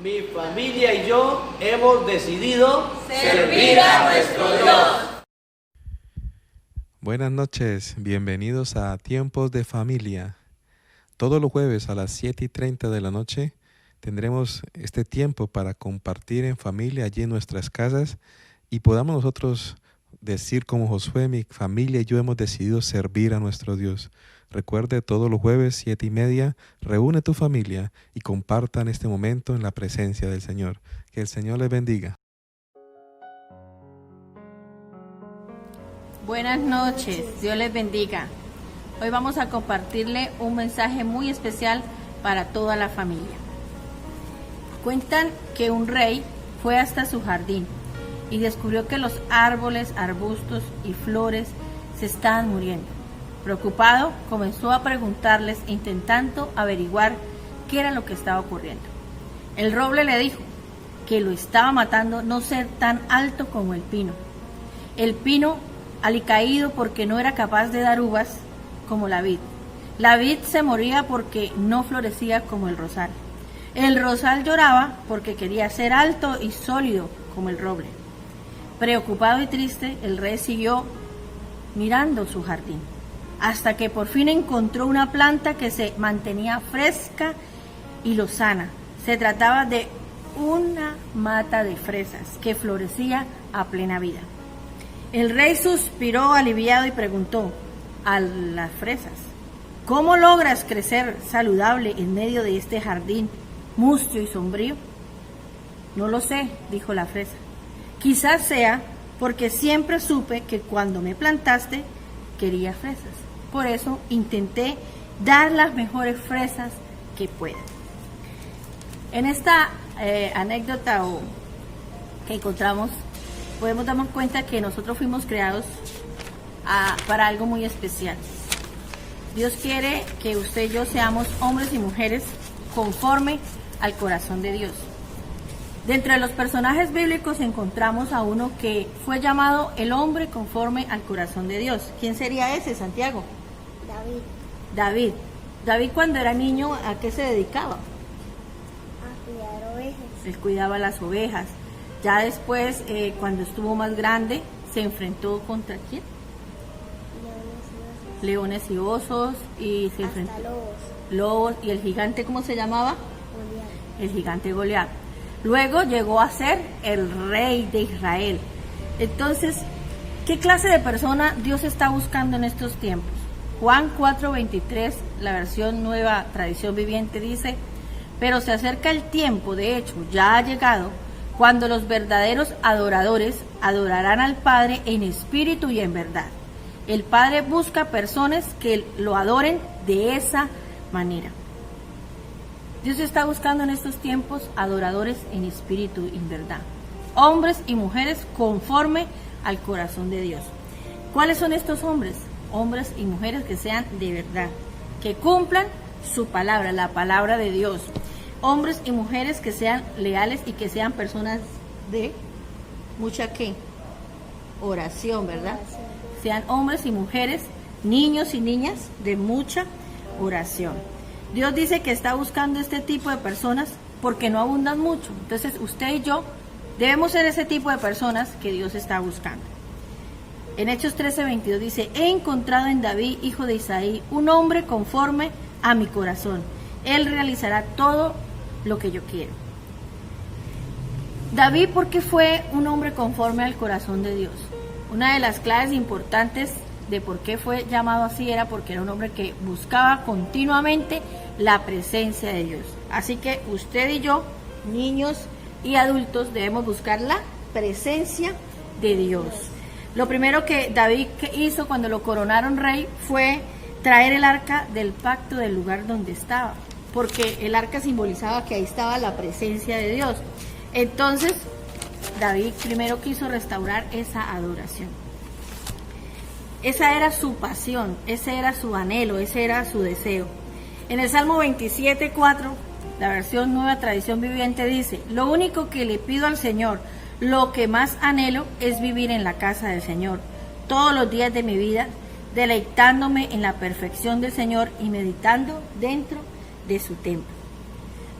Mi familia y yo hemos decidido servir a nuestro Dios. Buenas noches, bienvenidos a Tiempos de Familia. Todos los jueves a las 7:30 de la noche tendremos este tiempo para compartir en familia allí en nuestras casas y podamos nosotros decir como Josué: mi familia y yo hemos decidido servir a nuestro Dios. Recuerde, todos los jueves 7:30, reúne tu familia y compartan este momento en la presencia del Señor. Que el Señor les bendiga. Buenas noches, Dios les bendiga. Hoy vamos a compartirle un mensaje muy especial para toda la familia. Cuentan que un rey fue hasta su jardín y descubrió que los árboles, arbustos y flores se estaban muriendo. Preocupado, comenzó a preguntarles, intentando averiguar qué era lo que estaba ocurriendo. El roble le dijo que lo estaba matando no ser tan alto como el pino. El pino alicaído porque no era capaz de dar uvas como la vid. La vid se moría porque no florecía como el rosal. El rosal lloraba porque quería ser alto y sólido como el roble. Preocupado y triste, el rey siguió mirando su jardín, hasta que por fin encontró una planta que se mantenía fresca y lozana. Se trataba de una mata de fresas que florecía a plena vida. El rey suspiró aliviado y preguntó a las fresas: ¿cómo logras crecer saludable en medio de este jardín mustio y sombrío? No lo sé, dijo la fresa. Quizás sea porque siempre supe que cuando me plantaste quería fresas. Por eso intenté dar las mejores fresas que pueda. En esta anécdota que encontramos, podemos darnos cuenta que nosotros fuimos creados para algo muy especial. Dios quiere que usted y yo seamos hombres y mujeres conforme al corazón de Dios. Dentro de los personajes bíblicos encontramos a uno que fue llamado el hombre conforme al corazón de Dios. ¿Quién sería ese, Santiago? David, cuando era niño, ¿a qué se dedicaba? A cuidar ovejas. Él cuidaba las ovejas. Ya después, cuando estuvo más grande, se enfrentó contra ¿quién? Leones y osos. Y se enfrentó lobos. ¿Y el gigante cómo se llamaba? Goliat. El gigante Goliat. Luego llegó a ser el rey de Israel. Entonces, ¿qué clase de persona Dios está buscando en estos tiempos? Juan 4:23, la versión Nueva Tradición Viviente, dice: pero se acerca el tiempo, de hecho ya ha llegado, cuando los verdaderos adoradores adorarán al Padre en espíritu y en verdad. El Padre busca personas que lo adoren de esa manera. Dios está buscando en estos tiempos adoradores en espíritu y en verdad. Hombres y mujeres conforme al corazón de Dios. ¿Cuáles son estos hombres? Hombres y mujeres que sean de verdad, que cumplan su palabra, la palabra de Dios. Hombres y mujeres que sean leales y que sean personas de mucha ¿qué? Oración, ¿verdad? Sean hombres y mujeres, niños y niñas de mucha oración. Dios dice que está buscando este tipo de personas porque no abundan mucho. Entonces usted y yo debemos ser ese tipo de personas que Dios está buscando. En Hechos 13:22 dice: he encontrado en David, hijo de Isaí, un hombre conforme a mi corazón. Él realizará todo lo que yo quiero. David, ¿por qué fue un hombre conforme al corazón de Dios? Una de las claves importantes de por qué fue llamado así era porque era un hombre que buscaba continuamente la presencia de Dios. Así que usted y yo, niños y adultos, debemos buscar la presencia de Dios. Lo primero que David hizo cuando lo coronaron rey fue traer el arca del pacto del lugar donde estaba, porque el arca simbolizaba que ahí estaba la presencia de Dios. Entonces David primero quiso restaurar esa adoración. Esa era su pasión, ese era su anhelo, ese era su deseo. En el Salmo 27:4, la versión Nueva Tradición Viviente dice: lo único que le pido al Señor, lo que más anhelo, es vivir en la casa del Señor todos los días de mi vida, deleitándome en la perfección del Señor y meditando dentro de su templo.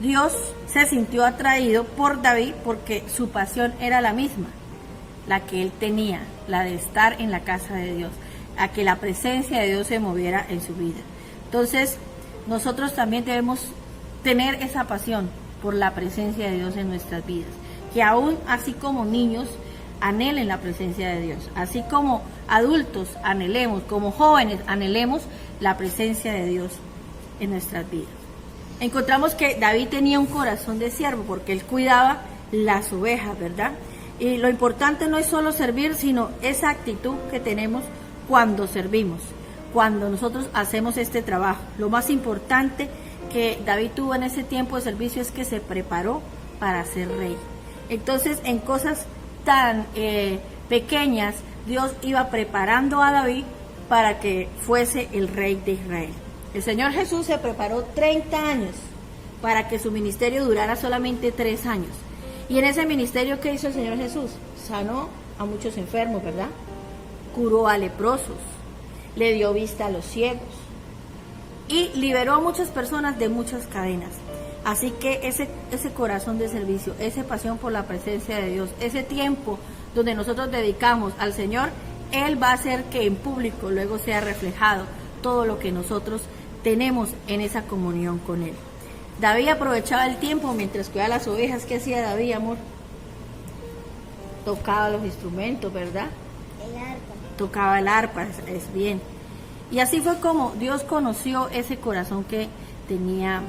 Dios se sintió atraído por David porque su pasión era la misma, la que él tenía, la de estar en la casa de Dios, a que la presencia de Dios se moviera en su vida. Entonces, nosotros también debemos tener esa pasión por la presencia de Dios en nuestras vidas, que aún así como niños anhelen la presencia de Dios, así como adultos anhelemos, como jóvenes anhelemos la presencia de Dios en nuestras vidas. Encontramos que David tenía un corazón de siervo porque él cuidaba las ovejas, ¿verdad? Y lo importante no es solo servir, sino esa actitud que tenemos cuando servimos, cuando nosotros hacemos este trabajo. Lo más importante que David tuvo en ese tiempo de servicio es que se preparó para ser rey. Entonces, en cosas tan pequeñas, Dios iba preparando a David para que fuese el rey de Israel. El Señor Jesús se preparó 30 años para que su ministerio durara solamente 3 años. Y en ese ministerio, ¿qué hizo el Señor Jesús? Sanó a muchos enfermos, ¿verdad? Curó a leprosos, le dio vista a los ciegos y liberó a muchas personas de muchas cadenas. Así que ese corazón de servicio, esa pasión por la presencia de Dios, ese tiempo donde nosotros dedicamos al Señor, Él va a hacer que en público luego sea reflejado todo lo que nosotros tenemos en esa comunión con Él. David aprovechaba el tiempo mientras cuidaba las ovejas. ¿Qué hacía David, amor? Tocaba los instrumentos, ¿verdad? El arpa. Tocaba el arpa, es bien. Y así fue como Dios conoció ese corazón que tenía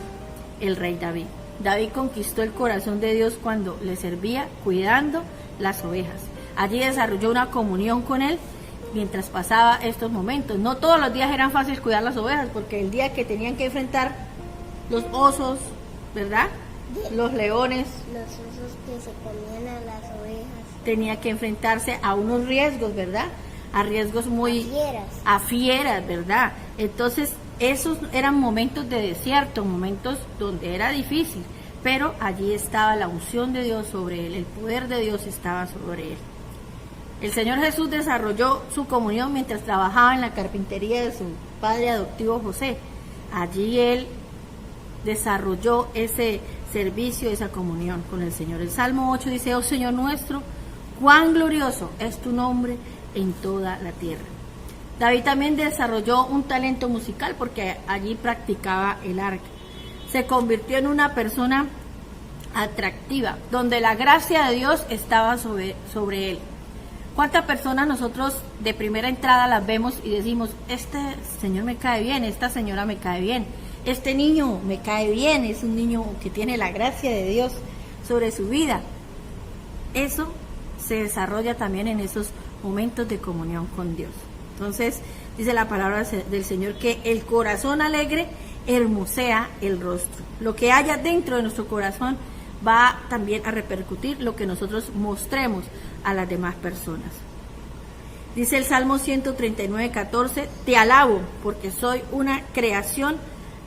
el rey David. David conquistó el corazón de Dios cuando le servía cuidando las ovejas. Allí desarrolló una comunión con Él mientras pasaba estos momentos. No todos los días eran fáciles cuidar las ovejas, porque el día que tenían que enfrentar los osos, ¿verdad? Los leones. Los osos que se comían a las ovejas. Tenía que enfrentarse a unos riesgos, ¿verdad? A riesgos muy... A fieras, ¿verdad? Entonces, esos eran momentos de desierto, momentos donde era difícil, pero allí estaba la unción de Dios sobre él, el poder de Dios estaba sobre él. El Señor Jesús desarrolló su comunión mientras trabajaba en la carpintería de su padre adoptivo José. Allí él desarrolló ese servicio, esa comunión con el Señor. El Salmo 8 dice: oh Señor nuestro, cuán glorioso es tu nombre en toda la tierra. David también desarrolló un talento musical porque allí practicaba el arca. Se convirtió en una persona atractiva, donde la gracia de Dios estaba sobre él. ¿Cuántas personas nosotros de primera entrada las vemos y decimos: este señor me cae bien, esta señora me cae bien, este niño me cae bien, es un niño que tiene la gracia de Dios sobre su vida? Eso se desarrolla también en esos momentos de comunión con Dios. Entonces, dice la palabra del Señor que el corazón alegre hermosea el rostro. Lo que haya dentro de nuestro corazón va también a repercutir lo que nosotros mostremos a las demás personas. Dice el Salmo 139:14: te alabo porque soy una creación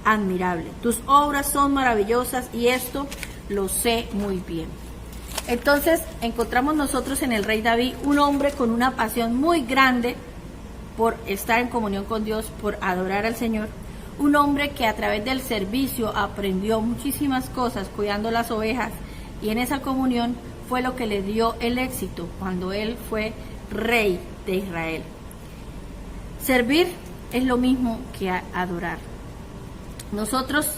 admirable. Tus obras son maravillosas y esto lo sé muy bien. Entonces encontramos nosotros en el rey David un hombre con una pasión muy grande por estar en comunión con Dios, por adorar al Señor. Un hombre que a través del servicio aprendió muchísimas cosas cuidando las ovejas, y en esa comunión fue lo que le dio el éxito cuando él fue rey de Israel. Servir es lo mismo que adorar. Nosotros,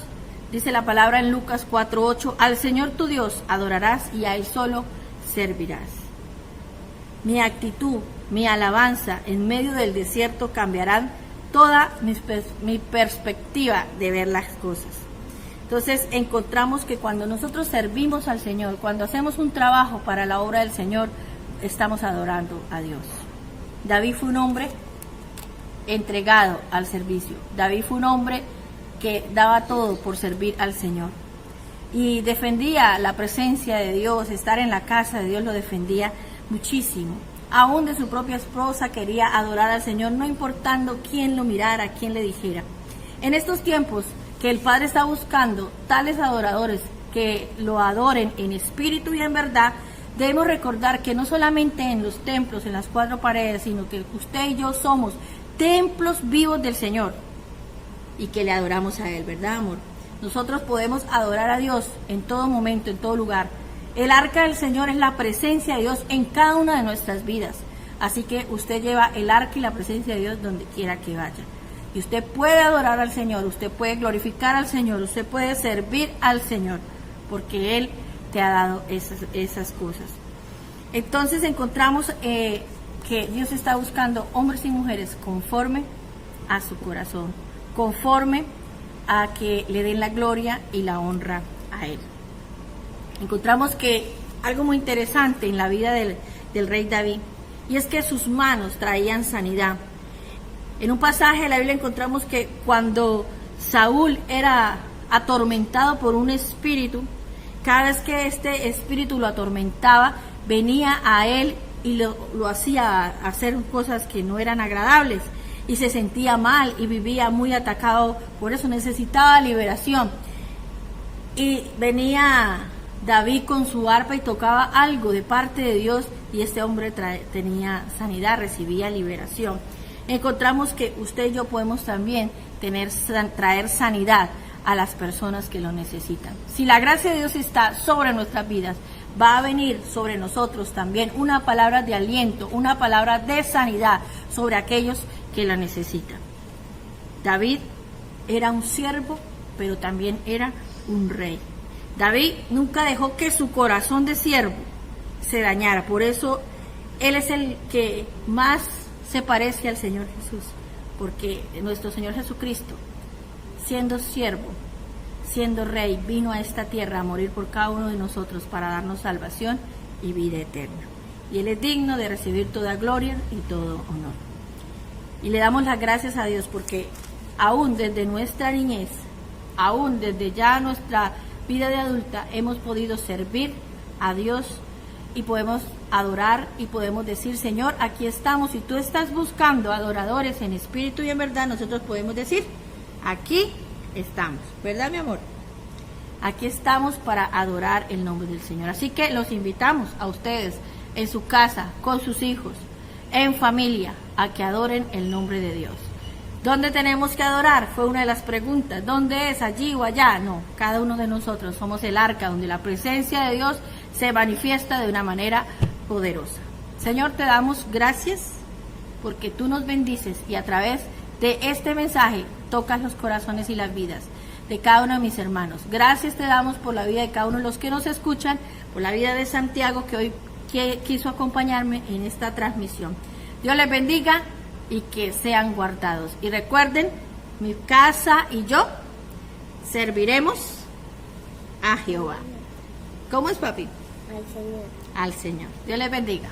dice la palabra en Lucas 4:8, al Señor tu Dios adorarás y a Él solo servirás. Mi actitud, mi alabanza en medio del desierto cambiarán toda mi perspectiva de ver las cosas. Entonces encontramos que cuando nosotros servimos al Señor, cuando hacemos un trabajo para la obra del Señor, estamos adorando a Dios. David fue un hombre entregado al servicio. David fue un hombre que daba todo por servir al Señor y defendía la presencia de Dios. Estar en la casa de Dios lo defendía muchísimo. Aún de su propia esposa quería adorar al Señor, no importando quién lo mirara, quién le dijera. En estos tiempos que el Padre está buscando tales adoradores que lo adoren en espíritu y en verdad, debemos recordar que no solamente en los templos, en las 4 paredes, sino que usted y yo somos templos vivos del Señor y que le adoramos a Él, ¿verdad, amor? nosotros podemos adorar a Dios en todo momento, en todo lugar. El arca del Señor es la presencia de Dios en cada una de nuestras vidas. Así que usted lleva el arca y la presencia de Dios donde quiera que vaya. Y usted puede adorar al Señor, usted puede glorificar al Señor, usted puede servir al Señor, porque Él te ha dado esas cosas. Entonces encontramos que Dios está buscando hombres y mujeres conforme a su corazón, conforme a que le den la gloria y la honra a Él. Encontramos que algo muy interesante en la vida del rey David, y es que sus manos traían sanidad. En un pasaje de la Biblia encontramos que cuando Saúl era atormentado por un espíritu, cada vez que este espíritu lo atormentaba, venía a él y lo hacía hacer cosas que no eran agradables, y se sentía mal y vivía muy atacado, por eso necesitaba liberación. Y venía David con su arpa y tocaba algo de parte de Dios, y este hombre tenía sanidad, recibía liberación. Encontramos que usted y yo podemos también traer sanidad a las personas que lo necesitan. Si la gracia de Dios está sobre nuestras vidas, va a venir sobre nosotros también una palabra de aliento, una palabra de sanidad sobre aquellos que la necesitan. David era un siervo, pero también era un rey. David nunca dejó que su corazón de siervo se dañara, por eso él es el que más se parece al Señor Jesús, porque nuestro Señor Jesucristo, siendo siervo, siendo rey, vino a esta tierra a morir por cada uno de nosotros para darnos salvación y vida eterna. Y Él es digno de recibir toda gloria y todo honor. Y le damos las gracias a Dios porque aún desde nuestra niñez, aún desde ya nuestra vida de adulta, hemos podido servir a Dios y podemos adorar y podemos decir: Señor, aquí estamos. Si tú estás buscando adoradores en espíritu y en verdad, nosotros podemos decir: aquí estamos, ¿verdad, mi amor? Aquí estamos para adorar el nombre del Señor. Así que los invitamos a ustedes en su casa, con sus hijos, en familia, a que adoren el nombre de Dios. ¿Dónde tenemos que adorar? Fue una de las preguntas. ¿Dónde es? ¿Allí o allá? No, cada uno de nosotros somos el arca donde la presencia de Dios se manifiesta de una manera poderosa. Señor, te damos gracias porque tú nos bendices y a través de este mensaje tocas los corazones y las vidas de cada uno de mis hermanos. Gracias te damos por la vida de cada uno de los que nos escuchan, por la vida de Santiago que hoy quiso acompañarme en esta transmisión. Dios les bendiga y que sean guardados. Y recuerden, mi casa y yo serviremos a Jehová. ¿Cómo es, papi? Al Señor. Al Señor. Dios les bendiga.